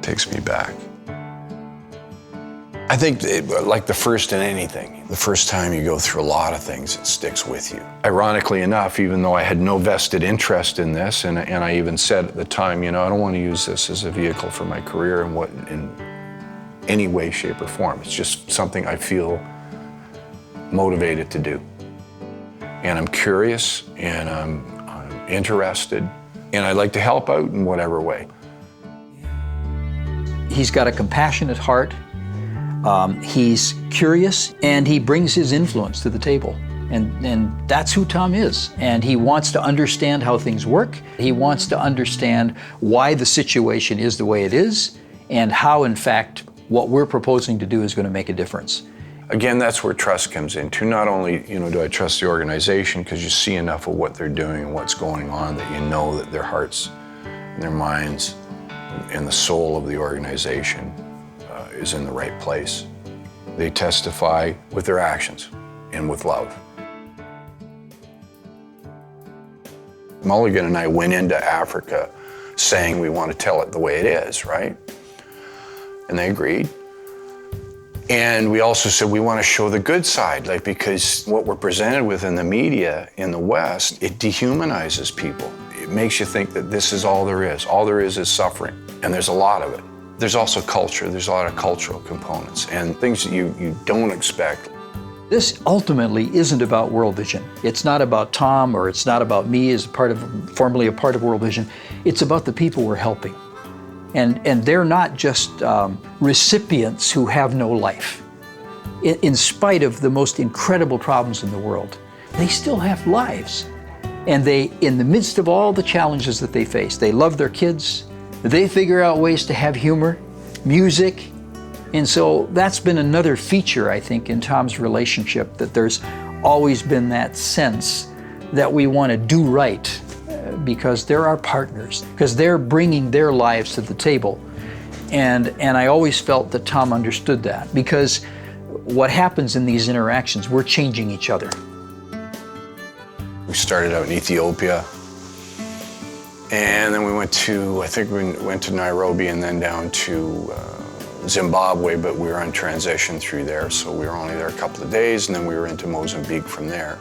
takes me back. I think, like the first in anything, the first time you go through a lot of things, it sticks with you. Ironically enough, even though I had no vested interest in this, and I even said at the time, I don't want to use this as a vehicle for my career in any way, shape, or form. It's just something I feel motivated to do. And I'm curious, and I'm interested, and I'd like to help out in whatever way. He's got a compassionate heart. He's curious, and he brings his influence to the table. And that's who Tom is. And he wants to understand how things work. He wants to understand why the situation is the way it is, and how, in fact, what we're proposing to do is going to make a difference. Again, that's where trust comes in, too. Not only, do I trust the organization because you see enough of what they're doing and what's going on that you know that their hearts and their minds and the soul of the organization is in the right place. They testify with their actions and with love. Mulligan and I went into Africa saying we want to tell it the way it is, right? And they agreed. And we also said we want to show the good side, because what we're presented with in the media in the West, it dehumanizes people. It makes you think that this is all there is. All there is suffering, and there's a lot of it. There's also culture. There's a lot of cultural components and things that you don't expect. This ultimately isn't about World Vision. It's not about Tom, or it's not about me as formerly a part of World Vision. It's about the people we're helping. And they're not just recipients who have no life. In spite of the most incredible problems in the world, they still have lives. And in the midst of all the challenges that they face, they love their kids. They figure out ways to have humor, music. And so that's been another feature, I think, in Tom's relationship, that there's always been that sense that we want to do right because they're our partners, because they're bringing their lives to the table. And I always felt that Tom understood that, because what happens in these interactions, we're changing each other. We started out in Ethiopia, and then we went to Nairobi and then down to Zimbabwe, but we were on transition through there, so we were only there a couple of days, and then we were into Mozambique from there.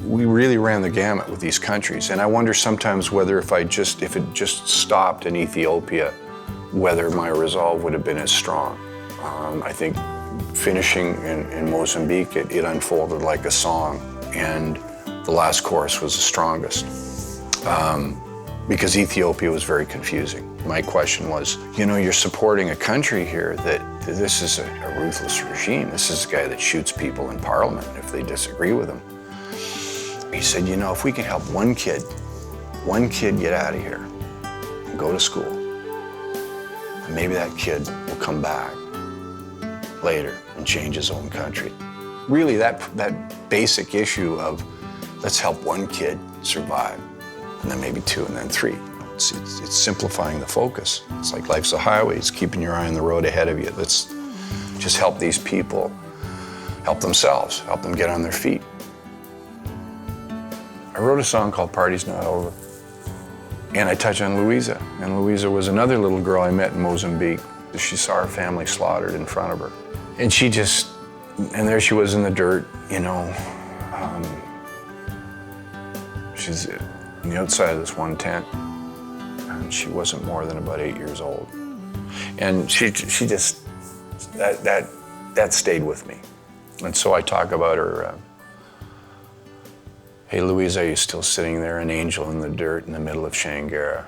We really ran the gamut with these countries, and I wonder sometimes whether if it just stopped in Ethiopia, whether my resolve would have been as strong. I think finishing in Mozambique, it unfolded like a song, and the last chorus was the strongest. Because Ethiopia was very confusing. My question was, you're supporting a country here that this is a ruthless regime. This is a guy that shoots people in Parliament if they disagree with him. He said, if we can help one kid get out of here and go to school, and maybe that kid will come back later and change his own country. Really, that basic issue of let's help one kid survive, and then maybe two, and then three. It's simplifying the focus. It's like life's a highway. It's keeping your eye on the road ahead of you. Let's just help these people, help themselves, help them get on their feet. I wrote a song called Party's Not Over, and I touch on Louisa. And Louisa was another little girl I met in Mozambique. She saw her family slaughtered in front of her. And and there she was in the dirt, she's on the outside of this one tent, and she wasn't more than about 8 years old. And she just, that stayed with me. And so I talk about her, hey Louisa, are you still sitting there, an angel in the dirt in the middle of Shangara?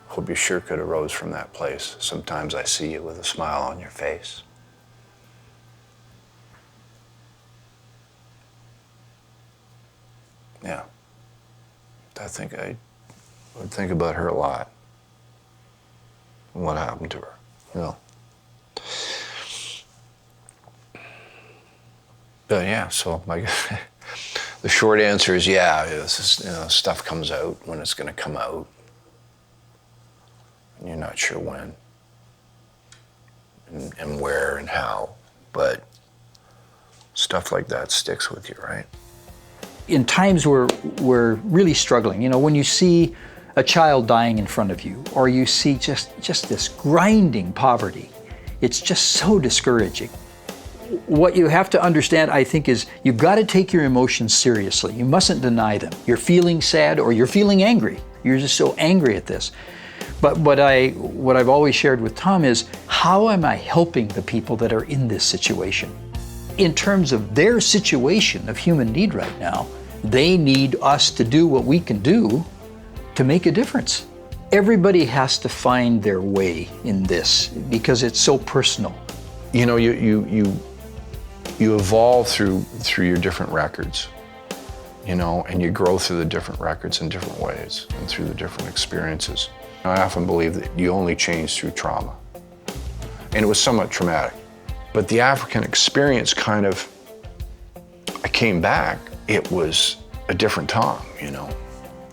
Hope you sure could have rose from that place. Sometimes I see you with a smile on your face. Yeah. I think I would think about her a lot. What happened to her, But yeah, so the short answer is stuff comes out when it's going to come out. And you're not sure when and where and how, but stuff like that sticks with you, right? In times where we're really struggling, when you see a child dying in front of you, or you see just this grinding poverty. It's just so discouraging. What you have to understand, I think, is you've got to take your emotions seriously. You mustn't deny them. You're feeling sad or you're feeling angry. You're just so angry at this. But what I've always shared with Tom is, how am I helping the people that are in this situation? In terms of their situation of human need right now, they need us to do what we can do to make a difference. Everybody has to find their way in this because it's so personal. You know, you evolve through your different records, you know, and you grow through the different records in different ways and through the different experiences. I often believe that you only change through trauma. And it was somewhat traumatic. But the African experience kind of, I came back, it was a different Tom, you know,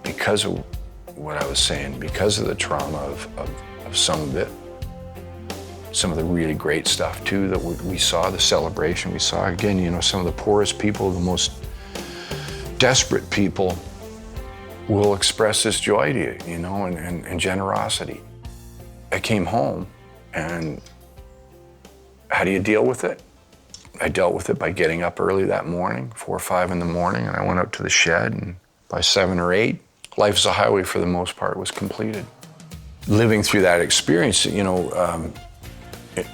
because of what I was saying, because of the trauma of some of it. Some of the really great stuff too that we saw, the celebration we saw. Again, you know, some of the poorest people, the most desperate people will express this joy to you, you know, and generosity. I came home, and how do you deal with it? I dealt with it by getting up early that morning, 4 or 5 in the morning, and I went out to the shed, and by 7 or 8, Life as a Highway for the most part was completed. Living through that experience, you know,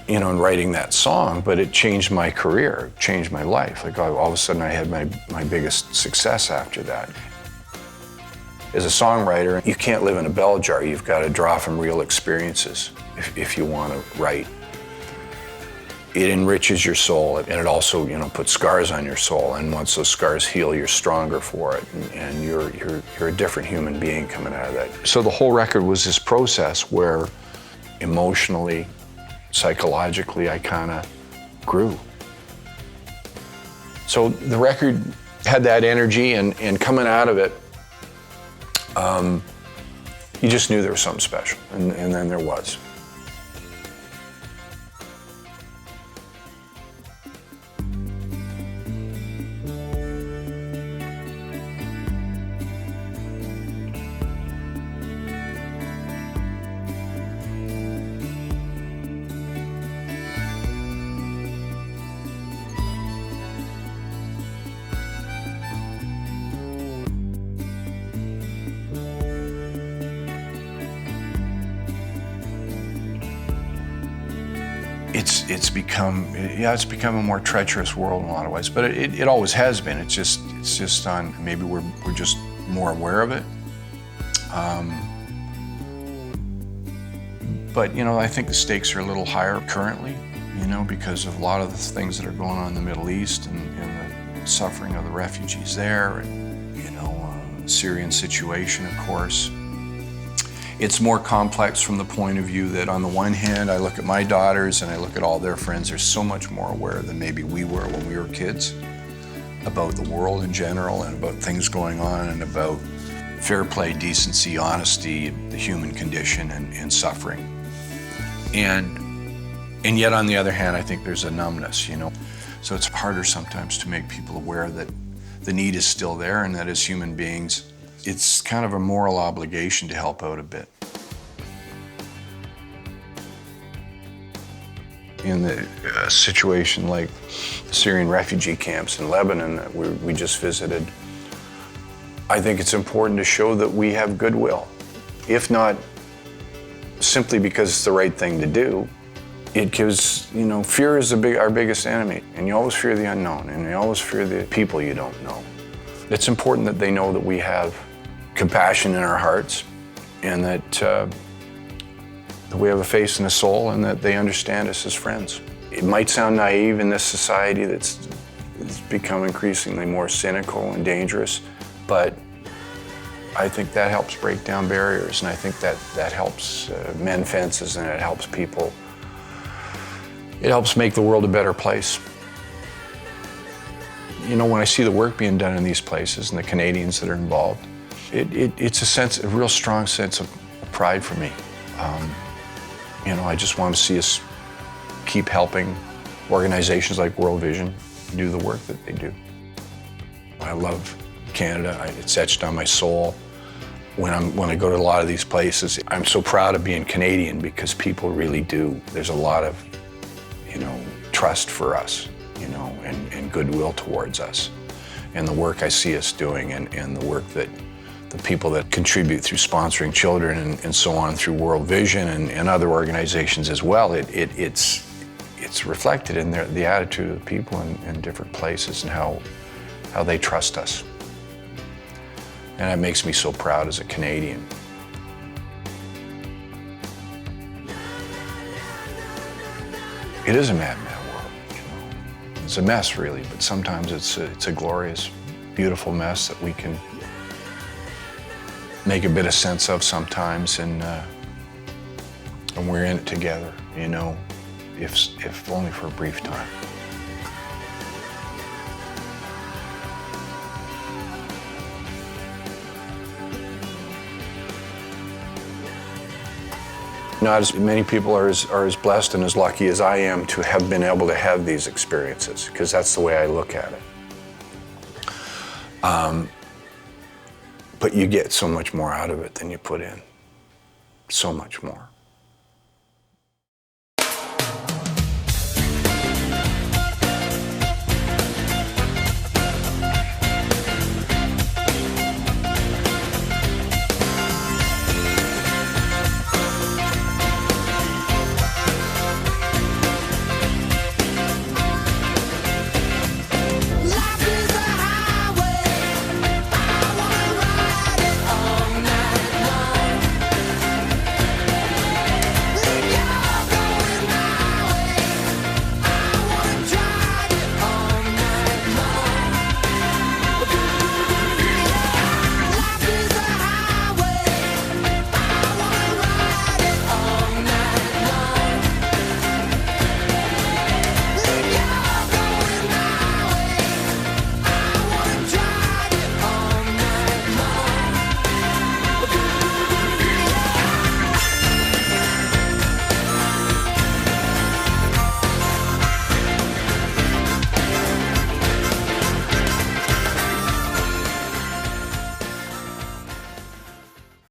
and writing that song, but it changed my career, changed my life. Like all of a sudden I had my biggest success after that. As a songwriter, you can't live in a bell jar. You've got to draw from real experiences if you want to write. It enriches your soul, and it also, you know, puts scars on your soul. And once those scars heal, you're stronger for it, and you're a different human being coming out of that. So the whole record was this process where emotionally, psychologically, I kind of grew. So the record had that energy, and coming out of it, you just knew there was something special, and then there was. It's become a more treacherous world in a lot of ways, but it always has been. It's just on, maybe we're just more aware of it. But you know, I think the stakes are a little higher currently, you know, because of a lot of the things that are going on in the Middle East and the suffering of the refugees there, and you know, the Syrian situation, of course. It's more complex from the point of view that on the one hand, I look at my daughters and I look at all their friends, they're so much more aware than maybe we were when we were kids about the world in general and about things going on and about fair play, decency, honesty, the human condition and suffering. And yet on the other hand, I think there's a numbness, you know. So it's harder sometimes to make people aware that the need is still there and that as human beings, it's kind of a moral obligation to help out a bit. In the situation like the Syrian refugee camps in Lebanon that we just visited, I think it's important to show that we have goodwill. If not simply because it's the right thing to do, it gives, you know, fear is our biggest enemy. And you always fear the unknown, and you always fear the people you don't know. It's important that they know that we have compassion in our hearts, and that we have a face and a soul, and that they understand us as friends. It might sound naive in this society that's become increasingly more cynical and dangerous, but I think that helps break down barriers, and I think that helps mend fences, and it helps people. It helps make the world a better place. You know, when I see the work being done in these places and the Canadians that are involved, it's a real strong sense of pride for me. You know, I just want to see us keep helping organizations like World Vision do the work that they do. I love Canada. It's etched on my soul. When I go to a lot of these places, I'm so proud of being Canadian because people really do. There's a lot of, trust for us, and goodwill towards us. And the work I see us doing and the work that the people that contribute through sponsoring children and so on through World Vision and other organizations as well, it's reflected in the attitude of the people in different places and how they trust us. And that makes me so proud as a Canadian. It is a mad world. It's a mess, really, but sometimes it's a glorious, beautiful mess that we can make a bit of sense of sometimes, and we're in it together, if only for a brief time. Not as many people are as blessed and as lucky as I am to have been able to have these experiences, because that's the way I look at it. But you get so much more out of it than you put in. So much more.